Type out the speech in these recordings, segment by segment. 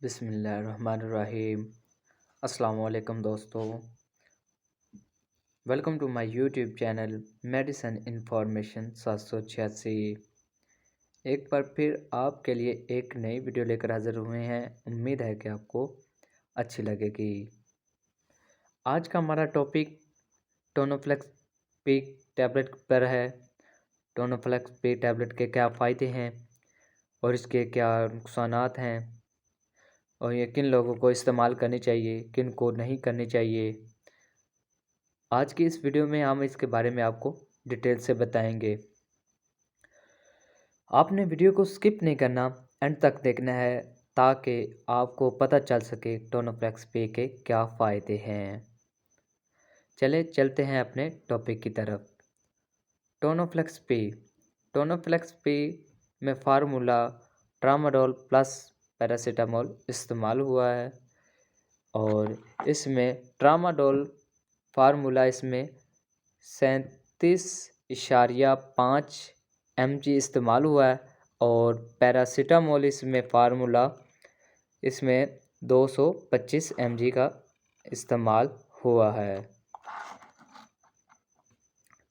بسم اللہ الرحمن الرحیم۔ السلام علیکم دوستو، welcome to my YouTube channel medicine information 786۔ ایک بار پھر آپ کے لیے ایک نئی ویڈیو لے کر حاضر ہوئے ہیں۔ امید ہے کہ آپ کو اچھی لگے گی۔ آج کا ہمارا ٹاپک ٹونوفلیکس پی ٹیبلٹ پر ہے۔ ٹونوفلیکس پی ٹیبلٹ کے کیا فائدے ہیں اور اس کے کیا نقصانات ہیں، اور یہ کن لوگوں کو استعمال کرنی چاہیے، کن کو نہیں کرنی چاہیے۔ آج کی اس ویڈیو میں ہم اس کے بارے میں آپ کو ڈیٹیل سے بتائیں گے۔ آپ نے ویڈیو کو سکپ نہیں کرنا، اینڈ تک دیکھنا ہے تاکہ آپ کو پتہ چل سکے ٹونوفلیکس پی کے کیا فائدے ہیں۔ چلے چلتے ہیں اپنے ٹاپک کی طرف۔ ٹونوفلیکس پی میں فارمولا ٹراماڈول پلس پیراسیٹامول استعمال ہوا ہے، اور اس میں ٹراماڈول فارمولا اس میں 37.5 mg استعمال ہوا ہے، اور پیراسیٹامول اس میں فارمولا اس میں 225 mg کا استعمال ہوا ہے۔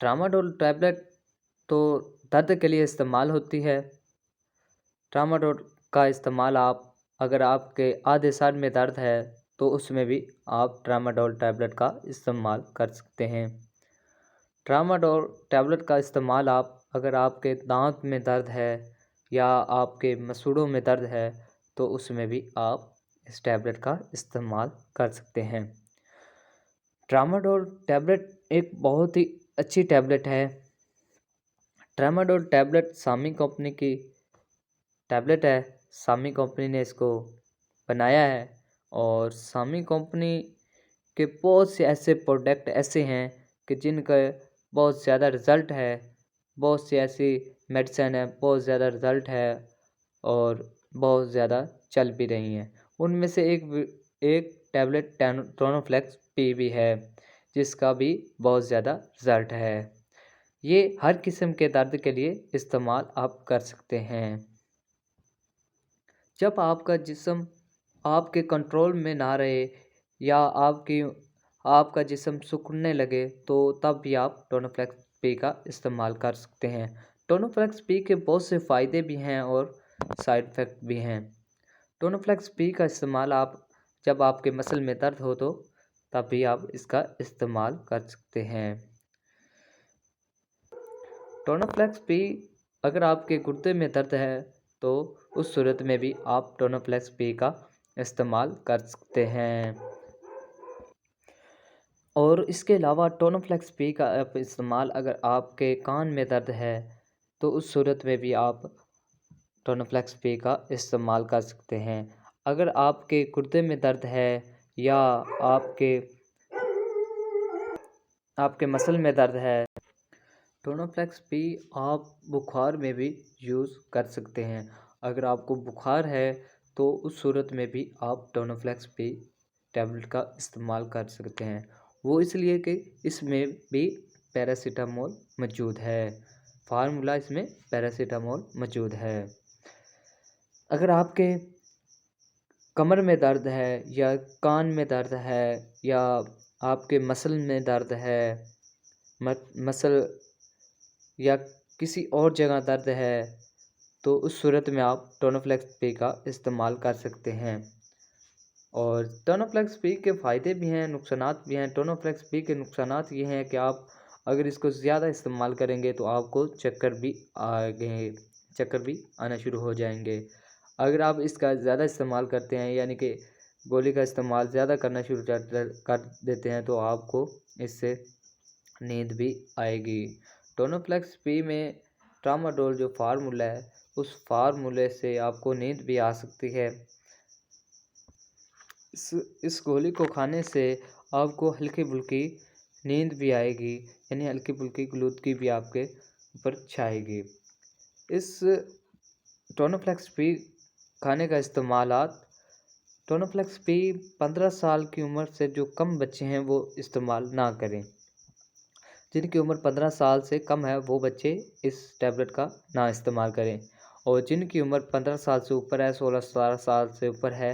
ٹراماڈول ٹیبلٹ تو درد کے لیے استعمال ہوتی ہے۔ ٹراماڈول کا استعمال اگر آپ کے آدھے سر میں درد ہے تو اس میں بھی آپ ٹراماڈول ٹیبلٹ کا استعمال کر سکتے ہیں۔ ٹراماڈول ٹیبلٹ کا استعمال اگر آپ کے دانت میں درد ہے یا آپ کے مسوڑوں میں درد ہے تو اس میں بھی آپ اس ٹیبلٹ کا استعمال کر سکتے ہیں۔ ٹراماڈول ٹیبلٹ ایک بہت ہی اچھی ٹیبلٹ ہے۔ ٹراماڈول ٹیبلٹ سامی کمپنی کی ٹیبلٹ ہے۔ سامی کمپنی نے اس کو بنایا ہے، اور سامی کمپنی کے بہت سے ایسے پروڈکٹ ایسے ہیں کہ جن کا بہت زیادہ رزلٹ ہے، بہت سی ایسی میڈیسن ہے بہت زیادہ رزلٹ ہے اور بہت زیادہ چل بھی رہی ہیں۔ ان میں سے ایک ٹیبلٹ ٹونوفلیکس پی بھی ہے، جس کا بھی بہت زیادہ رزلٹ ہے۔ یہ ہر قسم کے درد کے لیے استعمال آپ کر سکتے ہیں۔ جب آپ کا جسم آپ کے کنٹرول میں نہ رہے یا آپ کا جسم سکڑنے لگے تو تب بھی آپ ٹونوفلیکس پی کا استعمال کر سکتے ہیں۔ ٹونوفلیکس پی کے بہت سے فائدے بھی ہیں اور سائیڈ افیکٹ بھی ہیں۔ ٹونوفلیکس پی کا استعمال جب آپ کے مسل میں درد ہو تو تب بھی آپ اس کا استعمال کر سکتے ہیں۔ ٹونوفلیکس پی اگر آپ کے گردے میں درد ہے تو اس صورت میں بھی آپ ٹونوفلیکس پی کا استعمال کر سکتے ہیں۔ اور اس کے علاوہ ٹونوفلیکس پی کا استعمال اگر آپ کے کان میں درد ہے تو اس صورت میں بھی آپ ٹونوفلیکس پی کا استعمال کر سکتے ہیں۔ اگر آپ کے گردے میں درد ہے یا آپ کے مسل میں درد ہے، ٹونوفلیکس پی آپ بخار میں بھی یوز کر سکتے ہیں۔ اگر آپ کو بخار ہے تو اس صورت میں بھی آپ ٹونوفلیکس پی ٹیبلٹ کا استعمال کر سکتے ہیں۔ وہ اس لیے کہ اس میں بھی پیراسیٹامول موجود ہے، فارمولا اس میں پیراسیٹامول موجود ہے۔ اگر آپ کے کمر میں درد ہے یا کان میں درد ہے یا آپ کے مسل میں درد ہے، مسل یا کسی اور جگہ درد ہے تو اس صورت میں آپ ٹونوفلیکس پی کا استعمال کر سکتے ہیں۔ اور ٹونوفلیکس پی کے فائدے بھی ہیں، نقصانات بھی ہیں۔ ٹونوفلیکس پی کے نقصانات یہ ہیں کہ آپ اگر اس کو زیادہ استعمال کریں گے تو آپ کو چکر بھی آنا شروع ہو جائیں گے۔ اگر آپ اس کا زیادہ استعمال کرتے ہیں، یعنی کہ گولی کا استعمال زیادہ کرنا شروع کر دیتے ہیں، تو آپ کو اس سے نیند بھی آئے گی۔ ٹونوفلیکس پی میں ٹراماڈول جو فارمولا ہے اس فارمولے سے آپ کو نیند بھی آ سکتی ہے۔ اس گولی کو کھانے سے آپ کو ہلکی پھلکی نیند بھی آئے گی، یعنی ہلکی پھلکی گلوتگی بھی آپ کے اوپر چھائے گی۔ اس ٹونوفلیکس پی کھانے کا استعمالات، ٹونوفلیکس پی 15 سال کی عمر سے جو کم بچے ہیں وہ استعمال نہ کریں۔ جن کی عمر 15 سال سے کم ہے وہ بچے اس ٹیبلٹ کا نہ استعمال کریں، اور جن کی عمر 15 سال سے اوپر ہے، 16-17 سال سے اوپر ہے،